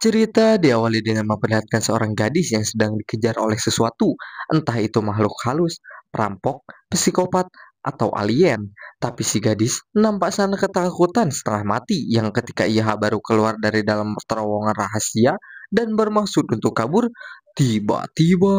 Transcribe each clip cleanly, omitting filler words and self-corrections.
Cerita diawali dengan memperlihatkan seorang gadis yang sedang dikejar oleh sesuatu, entah itu makhluk halus, perampok, psikopat, atau alien. Tapi si gadis nampak sangat ketakutan setengah mati yang ketika ia baru keluar dari dalam terowongan rahasia dan bermaksud untuk kabur, tiba-tiba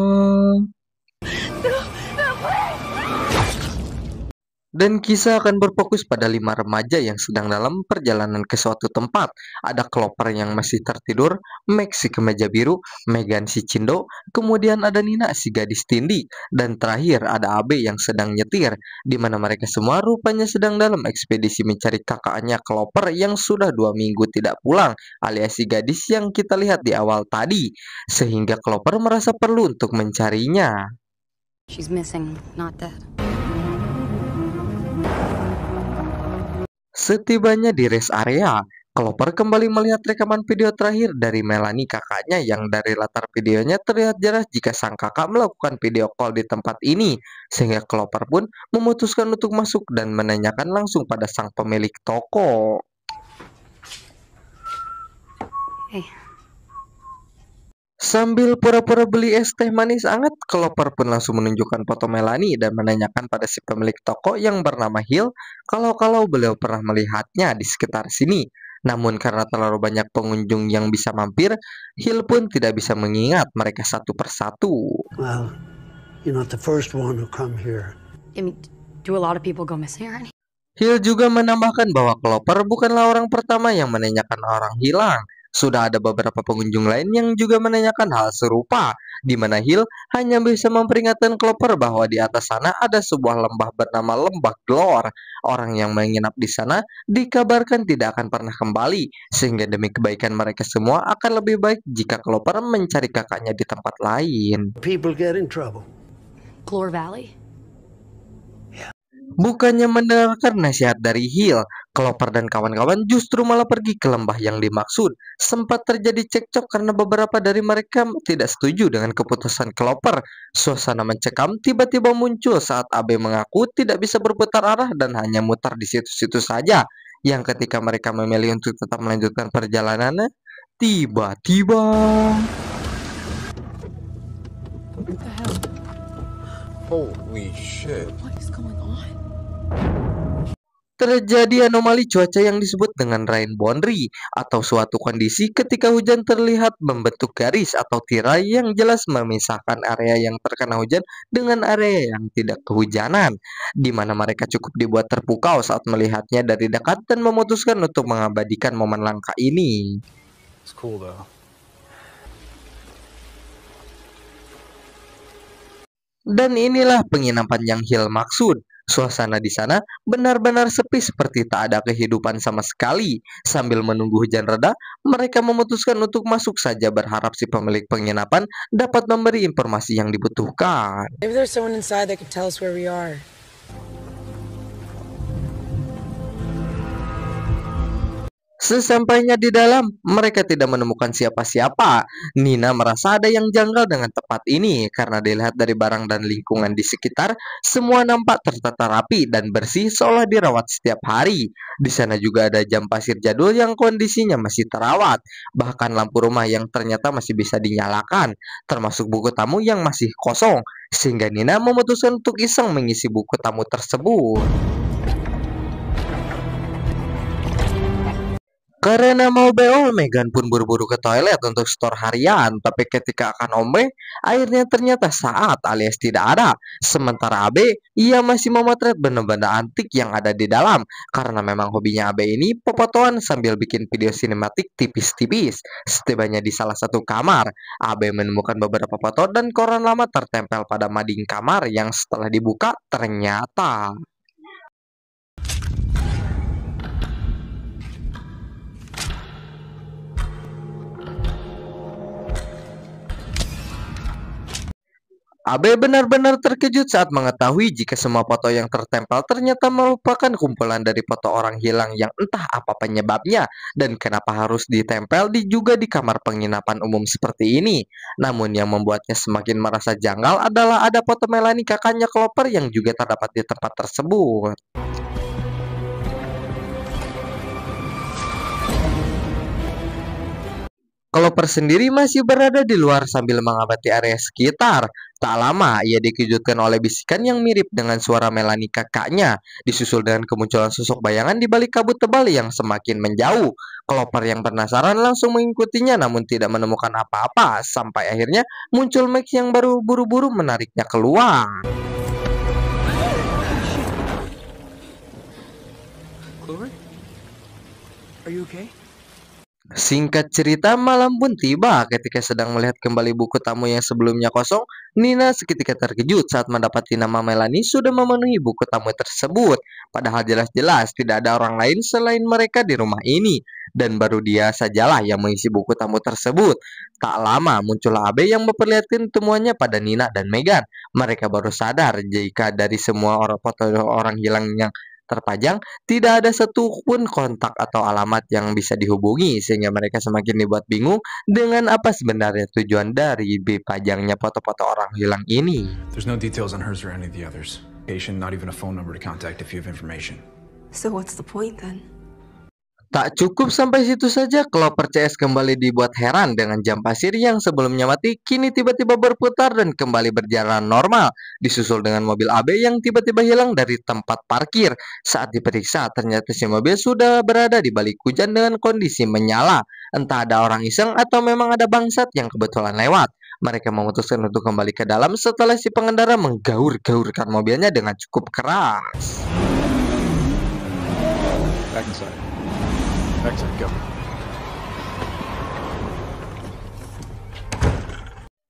dan kisah akan berfokus pada 5 remaja yang sedang dalam perjalanan ke suatu tempat. Ada Clover yang masih tertidur, Max si kemeja biru, Megan si cindo, kemudian ada Nina si gadis tindi, dan terakhir ada Abe yang sedang nyetir, di mana mereka semua rupanya sedang dalam ekspedisi mencari kakaknya Clover yang sudah 2 minggu tidak pulang, alias si gadis yang kita lihat di awal tadi, sehingga Clover merasa perlu untuk mencarinya. She's missing, not dead. Setibanya di rest area, Clover kembali melihat rekaman video terakhir dari Melanie kakaknya yang dari latar videonya terlihat jelas jika sang kakak melakukan video call di tempat ini, sehingga Clover pun memutuskan untuk masuk dan menanyakan langsung pada sang pemilik toko. Hey. Sambil pura-pura beli es teh manis hangat, Clover pun langsung menunjukkan foto Melanie dan menanyakan pada si pemilik toko yang bernama Hill kalau beliau pernah melihatnya di sekitar sini. Namun karena terlalu banyak pengunjung yang bisa mampir, Hill pun tidak bisa mengingat mereka satu persatu. Well, you're not the first one who come here. I mean, do a lot of people go missing already? Hill juga menambahkan bahwa Clover bukanlah orang pertama yang menanyakan orang hilang. Sudah ada beberapa pengunjung lain yang juga menanyakan hal serupa, di mana Hill hanya bisa memperingatkan Clover bahwa di atas sana ada sebuah lembah bernama Lembah Glor. Orang yang menginap di sana dikabarkan tidak akan pernah kembali, sehingga demi kebaikan mereka semua akan lebih baik jika Clover mencari kakaknya di tempat lain. People get in trouble. Glor Valley? Bukannya mendengarkan nasihat dari Hill, Clover dan kawan-kawan justru malah pergi ke lembah yang dimaksud. Sempat terjadi cekcok karena beberapa dari mereka tidak setuju dengan keputusan Clover. Suasana mencekam tiba-tiba muncul saat Abe mengaku tidak bisa berputar arah dan hanya mutar di situ-situ saja. Yang ketika mereka memilih untuk tetap melanjutkan perjalanannya, tiba-tiba What the hell? Holy shit. What is going on? terjadi anomali cuaca yang disebut dengan rain boundary atau suatu kondisi ketika hujan terlihat membentuk garis atau tirai yang jelas memisahkan area yang terkena hujan dengan area yang tidak kehujanan, di mana mereka cukup dibuat terpukau saat melihatnya dari dekat dan memutuskan untuk mengabadikan momen langka ini. It's cool though. Dan inilah penginapan yang Hill maksud. Suasana di sana benar-benar sepi seperti tak ada kehidupan sama sekali. Sambil menunggu hujan reda, mereka memutuskan untuk masuk saja berharap si pemilik penginapan dapat memberi informasi yang dibutuhkan. Maybe there's someone inside that could tell us where we are. Sesampainya di dalam, mereka tidak menemukan siapa-siapa. Nina merasa ada yang janggal dengan tempat ini karena dilihat dari barang dan lingkungan di sekitar, semua nampak tertata rapi dan bersih seolah dirawat setiap hari. Di sana juga ada jam pasir jadul yang kondisinya masih terawat, bahkan lampu rumah yang ternyata masih bisa dinyalakan, termasuk buku tamu yang masih kosong, sehingga Nina memutuskan untuk iseng mengisi buku tamu tersebut. Karena mau beol, Megan pun buru-buru ke toilet untuk stor harian. Tapi ketika akan ombe, airnya ternyata saat alias tidak ada. Sementara Abe, ia masih memotret benda-benda antik yang ada di dalam. Karena memang hobinya Abe ini pefotoan sambil bikin video sinematik tipis-tipis. Setibanya di salah satu kamar, Abe menemukan beberapa foto dan koran lama tertempel pada mading kamar yang setelah dibuka ternyata Abe benar-benar terkejut saat mengetahui jika semua foto yang tertempel ternyata merupakan kumpulan dari foto orang hilang yang entah apa penyebabnya dan kenapa harus ditempel juga di kamar penginapan umum seperti ini. Namun yang membuatnya semakin merasa janggal adalah ada foto Melanie kakaknya Clover yang juga terdapat di tempat tersebut. Clover sendiri masih berada di luar sambil mengamati area sekitar. Tak lama, ia dikejutkan oleh bisikan yang mirip dengan suara Melanie kakaknya, disusul dengan kemunculan sosok bayangan di balik kabut tebal yang semakin menjauh. Clover yang penasaran langsung mengikutinya namun tidak menemukan apa-apa, sampai akhirnya muncul Max yang baru buru-buru menariknya keluar. Clover? Are you okay? Singkat cerita, malam pun tiba. Ketika sedang melihat kembali buku tamu yang sebelumnya kosong, Nina seketika terkejut saat mendapati nama Melanie sudah memenuhi buku tamu tersebut. Padahal jelas-jelas tidak ada orang lain selain mereka di rumah ini. Dan baru dia sajalah yang mengisi buku tamu tersebut. Tak lama muncullah Abe yang memperlihatkan temuannya pada Nina dan Megan. Mereka baru sadar jika dari semua foto orang hilang yang terpajang, tidak ada satupun kontak atau alamat yang bisa dihubungi, sehingga mereka semakin dibuat bingung dengan apa sebenarnya tujuan dari dipajangnya foto-foto orang hilang ini. There's no details on hers or any of the others. Patient, not even a phone number to contact if you have information. So what's the point then? Tak cukup sampai situ saja, Clover CS kembali dibuat heran dengan jam pasir yang sebelumnya mati kini tiba-tiba berputar dan kembali berjalan normal, disusul dengan mobil AB yang tiba-tiba hilang dari tempat parkir. Saat diperiksa, ternyata si mobil sudah berada di balik hujan dengan kondisi menyala. Entah ada orang iseng atau memang ada bangsat yang kebetulan lewat. Mereka memutuskan untuk kembali ke dalam setelah si pengendara menggaur-gaurkan mobilnya dengan cukup keras. Back inside. Exit, go.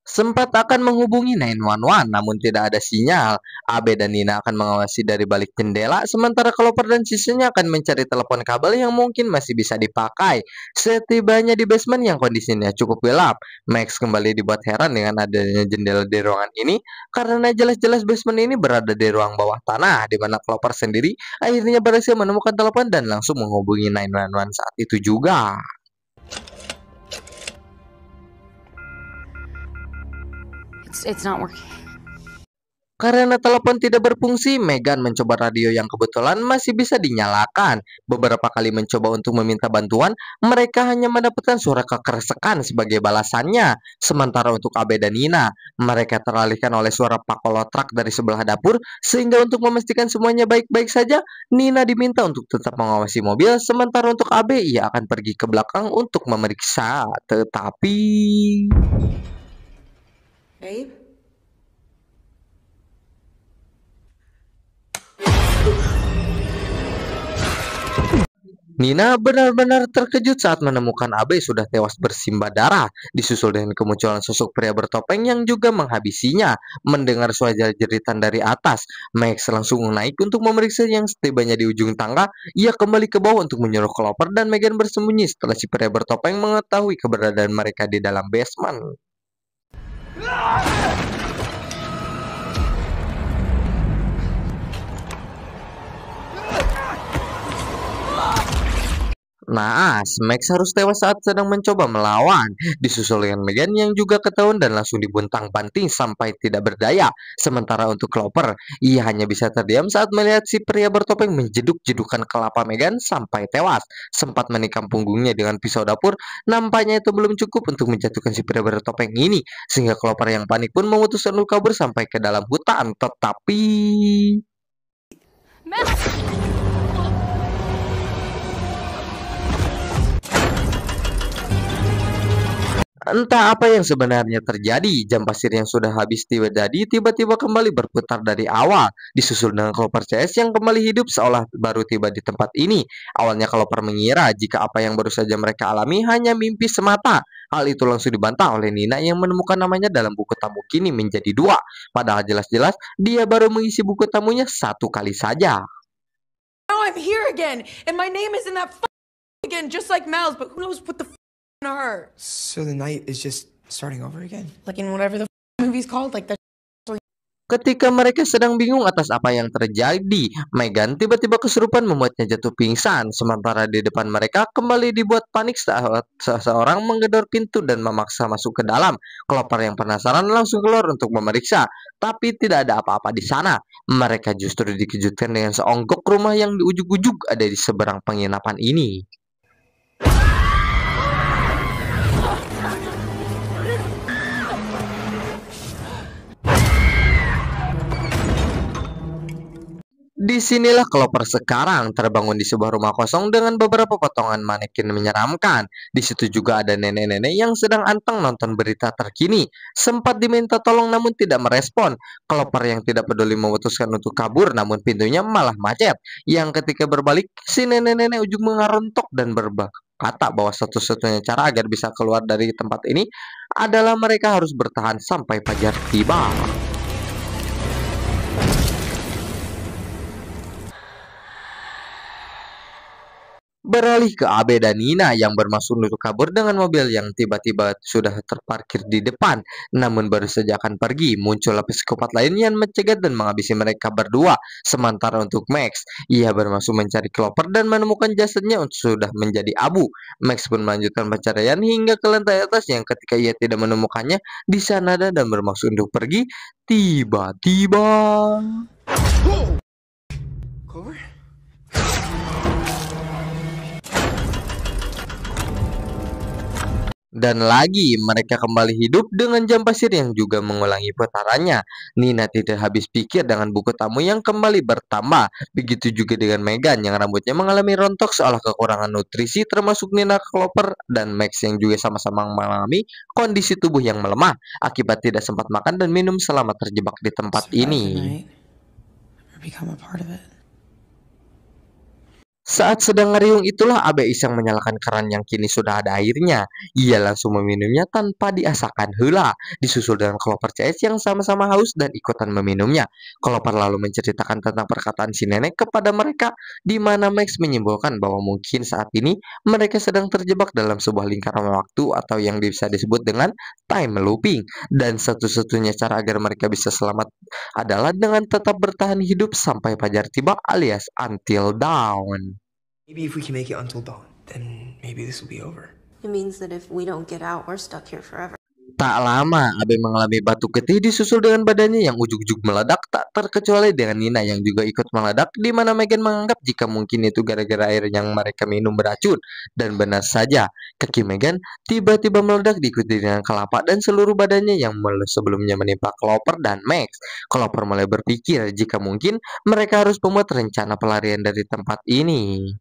Sempat akan menghubungi 911 namun tidak ada sinyal. Abe dan Nina akan mengawasi dari balik jendela, sementara Clover dan sisanya akan mencari telepon kabel yang mungkin masih bisa dipakai. Setibanya di basement yang kondisinya cukup gelap, Max kembali dibuat heran dengan adanya jendela di ruangan ini, karena jelas-jelas basement ini berada di ruang bawah tanah, di mana Clover sendiri akhirnya berhasil menemukan telepon dan langsung menghubungi 911 saat itu juga. It's not working. Karena telepon tidak berfungsi, Megan mencoba radio yang kebetulan masih bisa dinyalakan. Beberapa kali mencoba untuk meminta bantuan, mereka hanya mendapatkan suara kekersekan sebagai balasannya. Sementara untuk Abe dan Nina, mereka teralihkan oleh suara pakolotrak dari sebelah dapur, sehingga untuk memastikan semuanya baik-baik saja, Nina diminta untuk tetap mengawasi mobil, sementara untuk Abe, ia akan pergi ke belakang untuk memeriksa. Tetapi... Babe? Nina benar-benar terkejut saat menemukan Abe sudah tewas bersimbah darah, disusul dengan kemunculan sosok pria bertopeng yang juga menghabisinya. Mendengar suara jeritan dari atas, Max langsung naik untuk memeriksa. Yang setibanya di ujung tangga, ia kembali ke bawah untuk menyuruh Clover dan Megan bersembunyi setelah si pria bertopeng mengetahui keberadaan mereka di dalam basement. Naas, Max harus tewas saat sedang mencoba melawan, disusul dengan Megan yang juga ketahuan dan langsung dibuntang-banting sampai tidak berdaya. Sementara untuk Clover, ia hanya bisa terdiam saat melihat si pria bertopeng menjeduk-jedukan kelapa Megan sampai tewas. Sempat menikam punggungnya dengan pisau dapur, nampaknya itu belum cukup untuk menjatuhkan si pria bertopeng ini, sehingga Clover yang panik pun memutuskan untuk kabur sampai ke dalam hutan. Tetapi... entah apa yang sebenarnya terjadi, jam pasir yang sudah habis tiba-tiba kembali berputar dari awal, disusul dengan Clover CS yang kembali hidup seolah baru tiba di tempat ini. Awalnya Clover mengira jika apa yang baru saja mereka alami hanya mimpi semata. Hal itu langsung dibantah oleh Nina yang menemukan namanya dalam buku tamu kini menjadi 2. Padahal jelas-jelas dia baru mengisi buku tamunya 1 kali saja. Now I'm here again, and my name is in that again, just like Mal's, but who knows what the to her. So the night is just starting over again? Like in whatever the movie's called, like that. Ketika mereka sedang bingung atas apa yang terjadi, Megan tiba-tiba kesurupan membuatnya jatuh pingsan. Sementara di depan mereka kembali dibuat panik saat seseorang menggedor pintu dan memaksa masuk ke dalam. Clover yang penasaran langsung keluar untuk memeriksa, tapi tidak ada apa-apa di sana. Mereka justru dikejutkan dengan seonggok rumah yang di ujung-ujung ada di seberang penginapan ini. Disinilah Clover sekarang terbangun di sebuah rumah kosong dengan beberapa potongan manekin menyeramkan. Di situ juga ada nenek-nenek yang sedang anteng nonton berita terkini. Sempat diminta tolong namun tidak merespon. Clover yang tidak peduli memutuskan untuk kabur namun pintunya malah macet. Yang ketika berbalik, si nenek-nenek ujung mengarontok dan berkata bahwa satu-satunya cara agar bisa keluar dari tempat ini adalah mereka harus bertahan sampai fajar tiba. Beralih ke Abe dan Nina yang bermaksud untuk kabur dengan mobil yang tiba-tiba sudah terparkir di depan. Namun baru saja akan pergi, muncullah psikopat lain yang mencegat dan menghabisi mereka berdua. Sementara untuk Max, ia bermaksud mencari Clover dan menemukan jasadnya sudah menjadi abu. Max pun melanjutkan pencarian hingga ke lantai atas yang ketika ia tidak menemukannya di sana dan bermaksud untuk pergi, tiba-tiba Clover? dan lagi mereka kembali hidup dengan jam pasir yang juga mengulangi putarannya. Nina tidak habis pikir dengan buku tamu yang kembali bertambah. Begitu juga dengan Megan yang rambutnya mengalami rontok seolah kekurangan nutrisi, termasuk Nina, Clover, dan Max yang juga sama-sama mengalami kondisi tubuh yang melemah akibat tidak sempat makan dan minum selama terjebak di tempat ini. Saat sedang ngeriung itulah Abe iseng menyalakan keran yang kini sudah ada airnya. Ia langsung meminumnya tanpa diasakan heula, disusul dengan Clover CS yang sama-sama haus dan ikutan meminumnya. Clover lalu menceritakan tentang perkataan si nenek kepada mereka, di mana Max menyimpulkan bahwa mungkin saat ini mereka sedang terjebak dalam sebuah lingkaran waktu atau yang bisa disebut dengan time looping. Dan satu-satunya cara agar mereka bisa selamat adalah dengan tetap bertahan hidup sampai fajar tiba alias until dawn. Maybe if we can make it until dawn, then maybe this will be over. It means that if we don't get out, we're stuck here forever. Tak lama, Abe mengalami batuk getih disusul dengan badannya yang ujug-ujug meledak, tak terkecuali dengan Nina yang juga ikut meledak, di mana Megan menganggap jika mungkin itu gara-gara air yang mereka minum beracun. Dan benar saja, kaki Megan tiba-tiba meledak diikuti dengan kelapa dan seluruh badannya yang sebelumnya menimpa Clover dan Max. Clover mulai berpikir jika mungkin mereka harus membuat rencana pelarian dari tempat ini.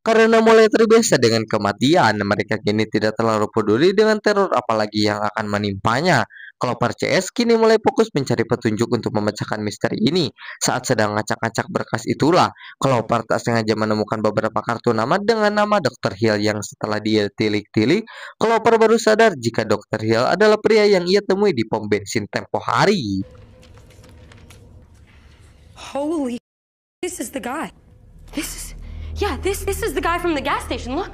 Karena mulai terbiasa dengan kematian, mereka kini tidak terlalu peduli dengan teror apalagi yang akan menimpanya. Clover CS kini mulai fokus mencari petunjuk untuk memecahkan misteri ini. Saat sedang ngacak-ngacak berkas itulah, Clover tak sengaja menemukan beberapa kartu nama dengan nama Dr. Hill yang setelah dia tilik-tilik, Clover baru sadar jika Dr. Hill adalah pria yang ia temui di pom bensin tempo hari. Holy, this is the guy. This is the guy from the gas station. Look.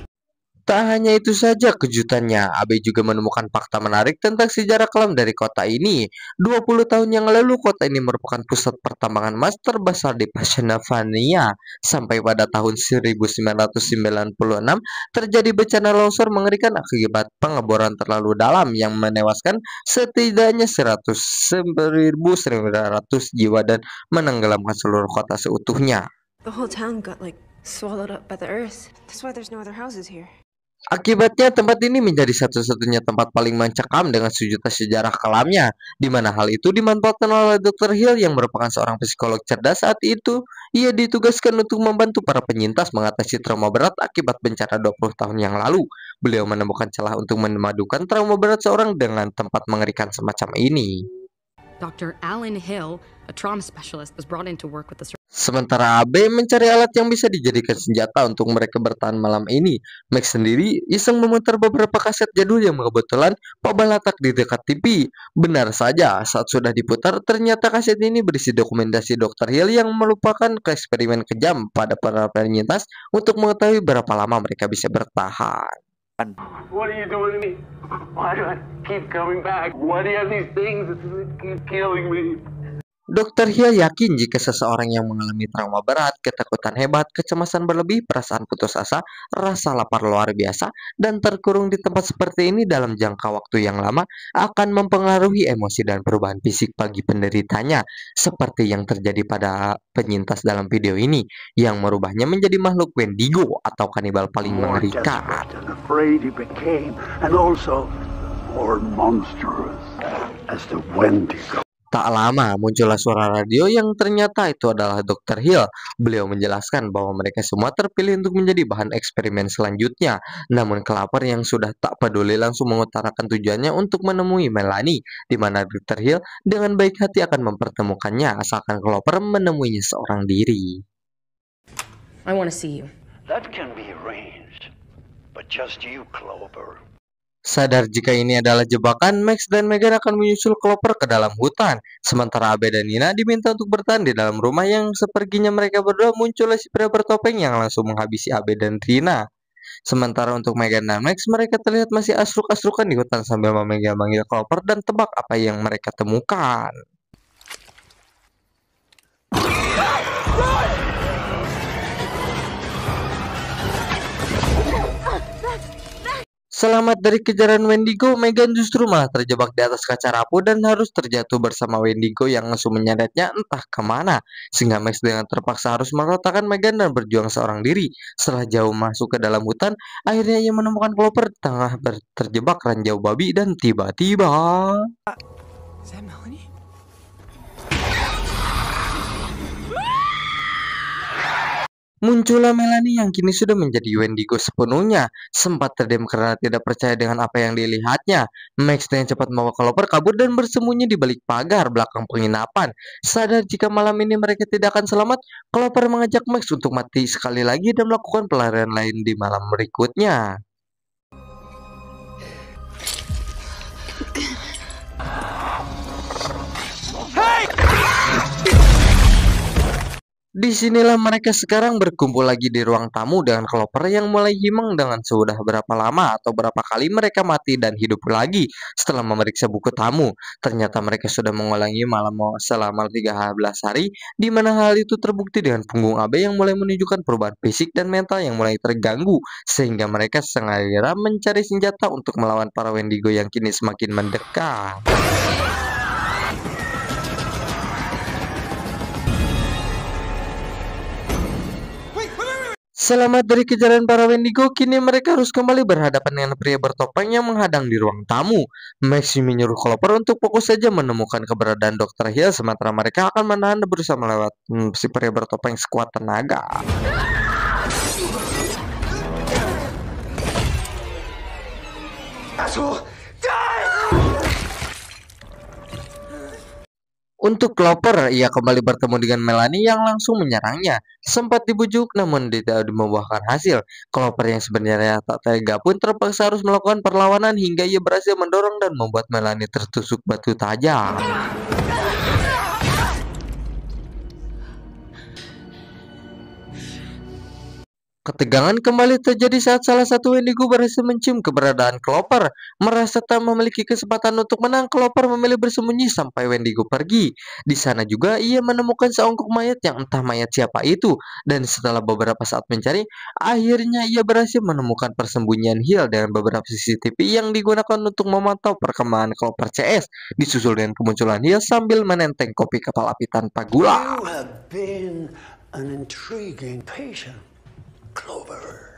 Tak hanya itu saja kejutannya, Abe juga menemukan fakta menarik tentang sejarah kelam dari kota ini. 20 tahun yang lalu, kota ini merupakan pusat pertambangan emas terbesar di Pennsylvania. Sampai pada tahun 1996, terjadi bencana longsor mengerikan akibat pengeboran terlalu dalam yang menewaskan setidaknya 100.900 jiwa dan menenggelamkan seluruh kota seutuhnya. The whole town got swallowed up by the earth. That's why there's no other houses here. Akibatnya tempat ini menjadi satu-satunya tempat paling mencekam dengan sejuta sejarah kelamnya, di mana hal itu dimanfaatkan oleh Dr. Hill yang merupakan seorang psikolog cerdas saat itu. Ia ditugaskan untuk membantu para penyintas mengatasi trauma berat akibat bencana 20 tahun yang lalu. Beliau menemukan celah untuk memadukan trauma berat seorang dengan tempat mengerikan semacam ini. Dr. Alan Hill, a trauma specialist, was brought in to work with the Sementara Abe mencari alat yang bisa dijadikan senjata untuk mereka bertahan malam ini. Max sendiri iseng memutar beberapa kaset jadul yang kebetulan Papa letak di dekat TV. Benar saja, saat sudah diputar, ternyata kaset ini berisi dokumentasi Dr. Hill yang merupakan eksperimen kejam pada para penyintas untuk mengetahui berapa lama mereka bisa bertahan. What are you doing to me? Why do I keep coming back? Why do you have these things that keep killing me? Dr. Hill yakin jika seseorang yang mengalami trauma berat, ketakutan hebat, kecemasan berlebih, perasaan putus asa, rasa lapar luar biasa, dan terkurung di tempat seperti ini dalam jangka waktu yang lama akan mempengaruhi emosi dan perubahan fisik bagi penderitanya, seperti yang terjadi pada penyintas dalam video ini, yang merubahnya menjadi makhluk Wendigo atau kanibal paling mengerikan. or monstrous as the Wendigo. Tak lama muncullah suara radio yang ternyata itu adalah Dr. Hill. Beliau menjelaskan bahwa mereka semua terpilih untuk menjadi bahan eksperimen selanjutnya. Namun Clover yang sudah tak peduli langsung mengutarakan tujuannya untuk menemui Melanie, di mana Dr. Hill dengan baik hati akan mempertemukannya asalkan Clover menemuinya seorang diri. I want to see you. That can be arranged, but just you, Clover. Sadar jika ini adalah jebakan, Max dan Megan akan menyusul Clover ke dalam hutan. Sementara Abe dan Nina diminta untuk bertahan di dalam rumah. Yang seperginya mereka berdua muncullah si pria bertopeng yang langsung menghabisi Abe dan Trina. Sementara untuk Megan dan Max, mereka terlihat masih asruk-asrukan di hutan sambil memanggil Clover dan tebak apa yang mereka temukan. Selamat dari kejaran Wendigo, Megan justru malah terjebak di atas kaca rapuh dan harus terjatuh bersama Wendigo yang langsung menyeretnya entah kemana. Sehingga Max dengan terpaksa harus merotakkan Megan dan berjuang seorang diri. Setelah jauh masuk ke dalam hutan, akhirnya ia menemukan Clover di tengah terjebak ranjau babi dan tiba-tiba... Is that Melanie? Muncullah Melanie yang kini sudah menjadi Wendigo sepenuhnya. Sempat terdiam karena tidak percaya dengan apa yang dilihatnya. Max dengan cepat membawa Clover kabur dan bersembunyi di balik pagar belakang penginapan. Sadar jika malam ini mereka tidak akan selamat, Clover mengajak Max untuk mati sekali lagi dan melakukan pelarian lain di malam berikutnya. Disinilah mereka sekarang berkumpul lagi di ruang tamu dengan Clover yang mulai himang dengan sudah berapa lama atau berapa kali mereka mati dan hidup lagi setelah memeriksa buku tamu. Ternyata mereka sudah mengulangi malam selama 13 hari, di mana hal itu terbukti dengan punggung Abe yang mulai menunjukkan perubahan fisik dan mental yang mulai terganggu, sehingga mereka sengaja mencari senjata untuk melawan para Wendigo yang kini semakin mendekat. Selamat dari kejaran para Wendigo, kini mereka harus kembali berhadapan dengan pria bertopeng yang menghadang di ruang tamu. Max menyuruh Clover untuk fokus saja menemukan keberadaan Dr. Hill, sementara mereka akan menahan dan berusaha melewat si pria bertopeng sekuat tenaga. Untuk Clover, ia kembali bertemu dengan Melanie yang langsung menyerangnya. Sempat dibujuk namun tidak membuahkan hasil. Clover yang sebenarnya tak tega pun terpaksa harus melakukan perlawanan hingga ia berhasil mendorong dan membuat Melanie tertusuk batu tajam. Ketegangan kembali terjadi saat salah satu Wendigo berhasil mencium keberadaan Clover. Merasa tak memiliki kesempatan untuk menang, Clover memilih bersembunyi sampai Wendigo pergi. Di sana juga ia menemukan seongkok mayat yang entah mayat siapa itu. Dan setelah beberapa saat mencari, akhirnya ia berhasil menemukan persembunyian Hill dengan beberapa CCTV yang digunakan untuk memantau perkembangan Clover CS. Disusul dengan kemunculan Hill sambil menenteng kopi kapal api tanpa gula. You have been an intriguing patient, Clover.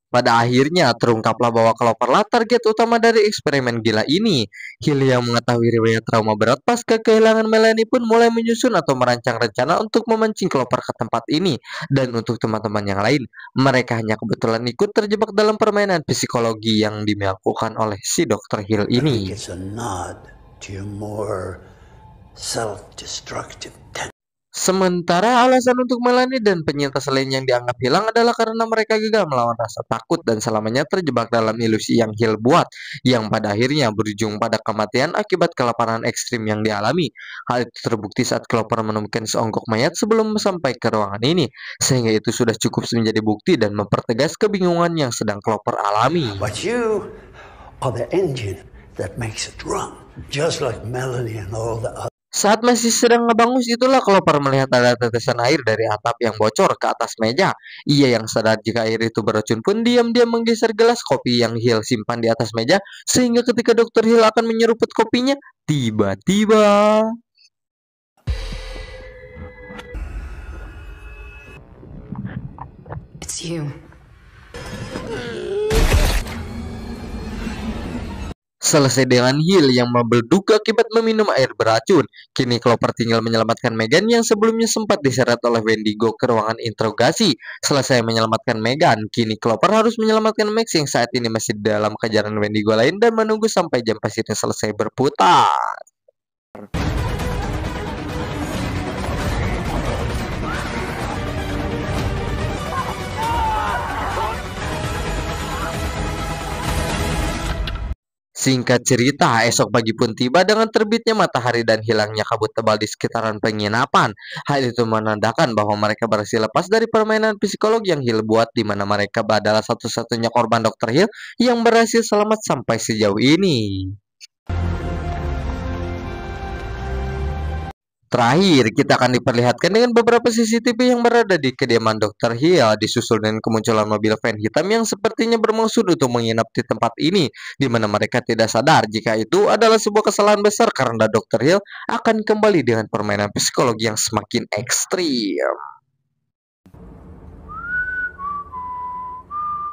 Pada akhirnya terungkaplah bahwa Cloverlah target utama dari eksperimen gila ini. Hill yang mengetahui riwayat trauma berat pasca kehilangan Melanie pun mulai menyusun atau merancang rencana untuk memancing Clover ke tempat ini. Dan untuk teman-teman yang lain, mereka hanya kebetulan ikut terjebak dalam permainan psikologi yang dilakukan oleh si Dr. Hill ini. It's a nod to your more self-destructive tendencies. Sementara alasan untuk Melanie dan penyintas lain yang dianggap hilang adalah karena mereka gagal melawan rasa takut dan selamanya terjebak dalam ilusi yang Hill buat, yang pada akhirnya berujung pada kematian akibat kelaparan ekstrim yang dialami. Hal itu terbukti saat Clover menemukan seonggok mayat sebelum sampai ke ruangan ini, sehingga itu sudah cukup menjadi bukti dan mempertegas kebingungan yang sedang Clover alami. But you are the engine that makes it run, just like Melanie and all the others. Saat masih sedang ngebangus itulah Clover melihat ada tetesan air dari atap yang bocor ke atas meja. Ia yang sadar jika air itu beracun pun diam-diam menggeser gelas kopi yang Hill simpan di atas meja, sehingga ketika Dr. Hill akan menyeruput kopinya, tiba-tiba It's you. Selesai dengan Hill yang meledup akibat meminum air beracun, kini Clover tinggal menyelamatkan Megan yang sebelumnya sempat diseret oleh Wendigo ke ruangan interogasi. Selesai menyelamatkan Megan, kini Clover harus menyelamatkan Max yang saat ini masih dalam kejaran Wendigo lain dan menunggu sampai jam pasirnya selesai berputar. Singkat cerita, esok pagi pun tiba dengan terbitnya matahari dan hilangnya kabut tebal di sekitaran penginapan. Hal itu menandakan bahwa mereka berhasil lepas dari permainan psikolog yang Hill buat, di mana mereka adalah satu-satunya korban Dr. Hill yang berhasil selamat sampai sejauh ini. Terakhir, kita akan diperlihatkan dengan beberapa CCTV yang berada di kediaman Dr. Hill, disusul dengan kemunculan mobil van hitam yang sepertinya bermaksud untuk menginap di tempat ini, di mana mereka tidak sadar jika itu adalah sebuah kesalahan besar karena Dr. Hill akan kembali dengan permainan psikologi yang semakin ekstrim.